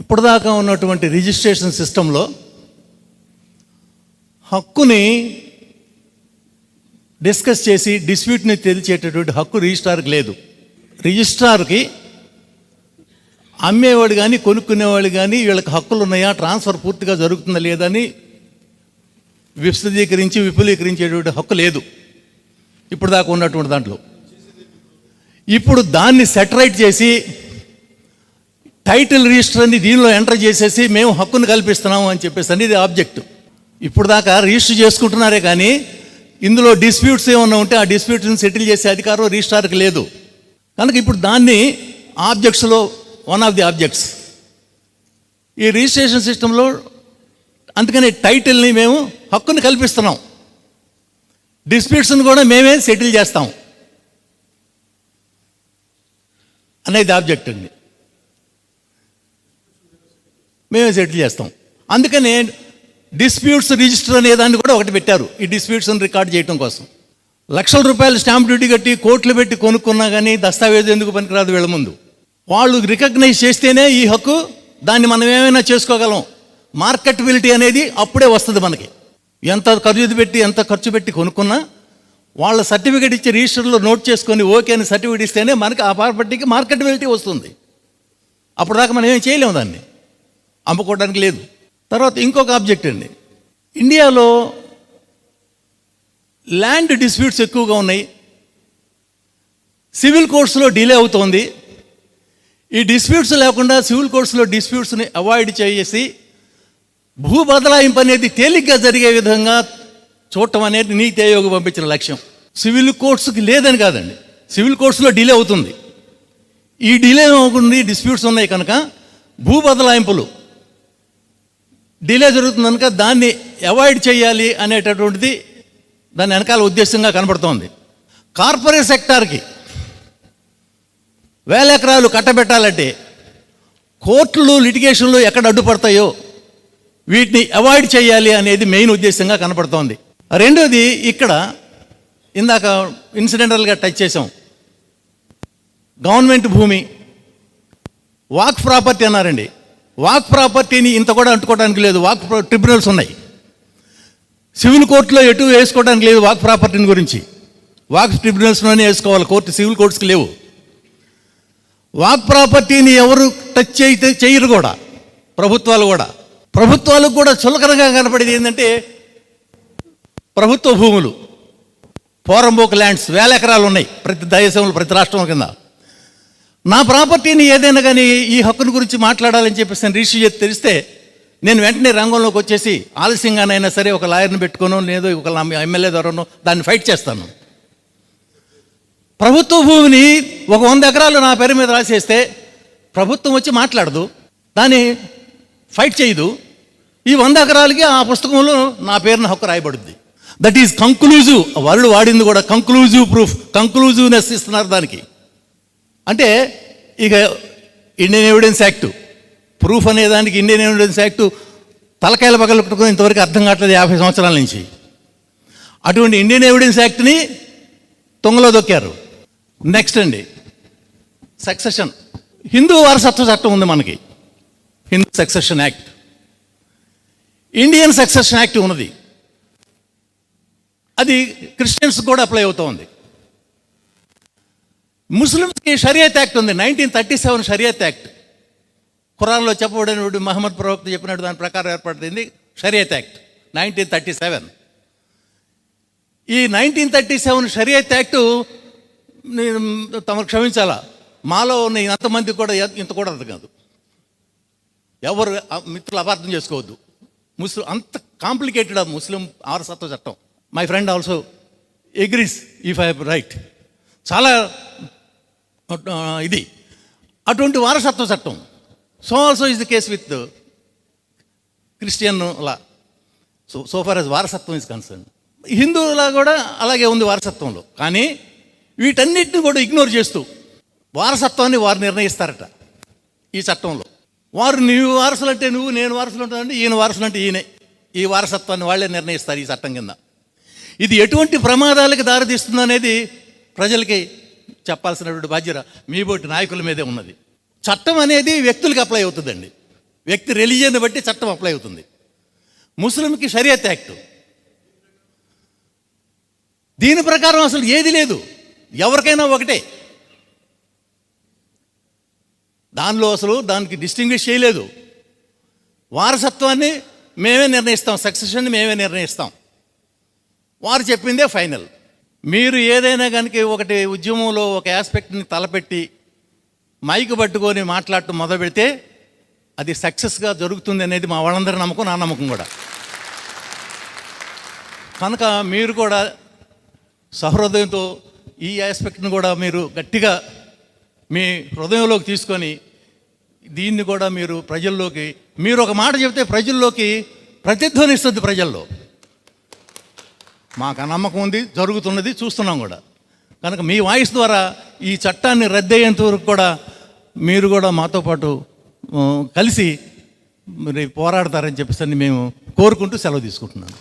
ఇప్పటిదాకా ఉన్నటువంటి రిజిస్ట్రేషన్ సిస్టంలో హక్కుని డిస్కస్ చేసి డిస్ప్యూట్ని తేల్చేటటువంటి హక్కు రిజిస్ట్రార్కి లేదు. రిజిస్ట్రార్కి అమ్మేవాడు కానీ కొనుక్కునేవాడు కానీ వీళ్ళకి హక్కులు ఉన్నాయా, ట్రాన్స్ఫర్ పూర్తిగా జరుగుతుందా లేదని విపులీకరించేటువంటి హక్కు లేదు ఇప్పుడు దాకా ఉన్నటువంటి దాంట్లో. ఇప్పుడు దాన్ని సెటరైట్ చేసి టైటిల్ రిజిస్టర్ని దీనిలో ఎంటర్ చేసేసి మేము హక్కును కల్పిస్తున్నాము అని చెప్పేసి అనేది ఆబ్జెక్ట్. ఇప్పుడు దాకా రిజిస్టర్ చేసుకుంటున్నారే కానీ ఇందులో డిస్ప్యూట్స్ ఏమన్నా ఉంటే ఆ డిస్ప్యూట్స్ని సెటిల్ చేసే అధికారం రిజిస్ట్రార్కి లేదు. కనుక ఇప్పుడు దాన్ని ఆబ్జెక్ట్స్లో వన్ ఆఫ్ ది ఆబ్జెక్ట్స్ ఈ రిజిస్ట్రేషన్ సిస్టంలో. అందుకని టైటిల్ని మేము హక్కుని కల్పిస్తున్నాం, డిస్ప్యూట్స్ని కూడా మేమే సెటిల్ చేస్తాం అనేది ఆబ్జెక్ట్ అండి. మేమే సెటిల్ చేస్తాం. అందుకనే డిస్ప్యూట్స్ రిజిస్టర్ అనే దాన్ని కూడా ఒకటి పెట్టారు ఈ డిస్ప్యూట్స్ని రికార్డ్ చేయడం కోసం. లక్షల రూపాయలు స్టాంప్ డ్యూటీ కట్టి కోట్లు పెట్టి కొనుక్కున్నా కానీ దస్తావేజు ఎందుకు పనికిరాదు వీళ్ళ ముందు. వాళ్ళు రికగ్నైజ్ చేస్తేనే ఈ హక్కు, దాన్ని మనం ఏమైనా చేసుకోగలం. మార్కెటబిలిటీ అనేది అప్పుడే వస్తుంది మనకి. ఎంత ఖర్చు పెట్టి కొనుక్కున్నా వాళ్ళ సర్టిఫికేట్ ఇచ్చి రిజిస్టర్లో నోట్ చేసుకొని ఓకే అని సర్టిఫికేట్ ఇస్తేనే మనకి ఆ ప్రాపర్టీకి మార్కెటబిలిటీ వస్తుంది. అప్పుడు దాకా మనం ఏం చేయలేము, దాన్ని అమ్ముకోవడానికి లేదు. తర్వాత ఇంకొక ఆబ్జెక్ట్ అండి, ఇండియాలో ల్యాండ్ డిస్ప్యూట్స్ ఎక్కువగా ఉన్నాయి, సివిల్ కోర్ట్స్లో డిలే అవుతోంది. ఈ డిస్ప్యూట్స్ లేకుండా సివిల్ కోర్ట్స్లో డిస్ప్యూట్స్ని అవాయిడ్ చేసి భూ బదలాయింపు అనేది తేలిగ్గా జరిగే విధంగా చూడటం అనేది నీతి ఆయోగ్ పంపించిన లక్ష్యం. సివిల్ కోర్ట్స్కి లేదని కాదండి, సివిల్ కోర్ట్స్లో డిలే అవుతుంది. ఈ డిలే అవ్వకుండా డిస్ప్యూట్స్ ఉన్నాయి కనుక భూ బదలాయింపులు డిలే జరుగుతుంది కనుక దాన్ని అవాయిడ్ చేయాలి అనేటటువంటిది దాని వెనకాల ఉద్దేశంగా కనబడుతోంది. కార్పొరేట్ సెక్టార్కి 1000 ఎకరాలు కట్టబెట్టాలంటే కోర్టులు లిటిగేషన్లు ఎక్కడ అడ్డుపడతాయో వీటిని అవాయిడ్ చేయాలి అనేది మెయిన్ ఉద్దేశంగా కనపడుతోంది. రెండోది, ఇక్కడ ఇందాక ఇన్సిడెంటల్గా టచ్ చేసాం, గవర్నమెంట్ భూమి వాక్ ప్రాపర్టీ అన్నారండి. వాక్ ప్రాపర్టీని ఇంత కూడా అంటుకోవడానికి లేదు, వాక్ ట్రిబ్యునల్స్ ఉన్నాయి. సివిల్ కోర్టులో ఎటు వేసుకోవడానికి లేదు వాక్ ప్రాపర్టీని గురించి, వాక్ ట్రిబ్యునల్స్లోనే వేసుకోవాలి, సివిల్ కోర్ట్స్కి లేవు. వాక్ ప్రాపర్టీని ఎవరు టచ్ చేయరు కూడా, ప్రభుత్వాలకు కూడా చులకనగా కనపడేది ఏంటంటే ప్రభుత్వ భూములు, పోరంబోక్ ల్యాండ్స్ 1000 ఎకరాలు ఉన్నాయి ప్రతి దేశంలో, ప్రతి రాష్ట్రం కింద. నా ప్రాపర్టీని ఏదైనా కానీ ఈ హక్కుని గురించి మాట్లాడాలని చెప్పేసి నేను రిజిస్టర్ చేసి తెలిస్తే నేను వెంటనే రంగంలోకి వచ్చేసి ఆలస్యంగానైనా సరే ఒక లాయర్ని పెట్టుకోనో లేదో ఒక ఎమ్మెల్యే ద్వారానో దాన్ని ఫైట్ చేస్తాను. ప్రభుత్వ భూమిని ఒక 100 ఎకరాలు నా పేరు మీద రాసేస్తే ప్రభుత్వం వచ్చి మాట్లాడదు, దాన్ని ఫైట్ చేయదు. ఈ 100 ఎకరాలకి ఆ పుస్తకంలో నా పేరున హక్కు రాయబడుద్ది. That is conclusive. వాళ్ళు వాడింది కూడా కంక్లూజివ్ ప్రూఫ్, కంక్లూజివ్నెస్ ఇస్తున్నారు దానికి. అంటే ఇక ఇండియన్ ఎవిడెన్స్ యాక్టు ప్రూఫ్ అనేదానికి ఇండియన్ ఎవిడెన్స్ యాక్టు తలకాయల పగలట్టుకుని ఇంతవరకు అర్థం కావట్లేదు 50 సంవత్సరాల నుంచి. అటువంటి ఇండియన్ ఎవిడెన్స్ యాక్ట్ని తొంగలో దొక్కారు. నెక్స్ట్ అండి, సక్సెషన్. హిందూ వారసత్వ చట్టం ఉంది మనకి, Hindu succession act, Indian succession act ఉన్నది. అది క్రిస్టియన్స్ కూడా అప్లై అవుతూ ఉంది. ముస్లిమ్స్కి షరియత్ యాక్ట్ ఉంది, 1937 షరియత్ యాక్ట్. ఖురాన్లో చెప్పబడిన మహమ్మద్ ప్రవక్త చెప్పినట్టు దాని ప్రకారం ఏర్పడింది షరియత్ యాక్ట్ 1937. ఈ 1937 షరియత్ యాక్టు తమకు క్షమించాలా, మాలో ఉన్న ఎంతమంది కూడా ఇంత కూడా అర్థం కాదు. ఎవరు మిత్రులు అపార్థం చేసుకోవద్దు. అంత కాంప్లికేటెడ్ ఆ ముస్లిం వారసత్వ చట్టం. My friend also agrees if I right. చాలా ఇది అటువంటి వారసత్వ చట్టం. So also is the case with Christian law, so far as వారసత్వం ఇస్ కన్సర్న్. హిందువులా కూడా అలాగే ఉంది వారసత్వంలో. కానీ వీటన్నిటిని కూడా ఇగ్నోర్ చేస్తూ వారసత్వాన్ని వారు నిర్ణయిస్తారట ఈ చట్టంలో. వారు నువ్వు వారసులు అంటే నువ్వు, నేను వారసులు ఉంటానంటే ఈయన వారసులు అంటే ఈయనే. ఈ వారసత్వాన్ని వాళ్ళే నిర్ణయిస్తారు ఈ చట్టం కింద. ఇది ఎటువంటి ప్రమాదాలకు దారితీస్తుంది అనేది ప్రజలకి చెప్పాల్సినటువంటి బాధ్యత మీ బోటి నాయకుల మీదే ఉన్నది. చట్టం అనేది వ్యక్తులకు అప్లై అవుతుందండి. వ్యక్తి రిలీజియన్ని బట్టి చట్టం అప్లై అవుతుంది. ముస్లింకి షరియత్ యాక్ట్, దీని ప్రకారం అసలు ఏది లేదు, ఎవరికైనా ఒకటే. దానిలో అసలు దానికి డిస్టింగ్విష్ చేయలేదు. వారసత్వాన్ని మేమే నిర్ణయిస్తాం, సక్సెషన్ని మేమే నిర్ణయిస్తాం, వారు చెప్పిందే ఫైనల్. మీరు ఏదైనా కనుక ఒకటి ఉద్యమంలో ఒక ఆస్పెక్ట్ని తలపెట్టి మైకు పట్టుకొని మాట్లాడటం మొదలు పెడితే అది సక్సెస్గా జరుగుతుంది అనేది మా వాళ్ళందరి నమ్మకం, నా నమ్మకం కూడా. కనుక మీరు కూడా సహృదయంతో ఈ ఆస్పెక్ట్ని కూడా మీరు గట్టిగా మీ హృదయంలోకి తీసుకొని దీన్ని కూడా మీరు ప్రజల్లోకి, మీరు ఒక మాట చెప్తే ప్రజల్లోకి ప్రతిధ్వనిస్తుంది ప్రజల్లో. మాకు ఆ నమ్మకం ఉంది, జరుగుతున్నది, చూస్తున్నాం కూడా. కనుక మీ వాయిస్ ద్వారా ఈ చట్టాన్ని రద్దయ్యేంత వరకు కూడా మీరు కూడా మాతో పాటు కలిసి మరి పోరాడతారని చెప్పేసి మేము కోరుకుంటూ సెలవు తీసుకుంటున్నాను.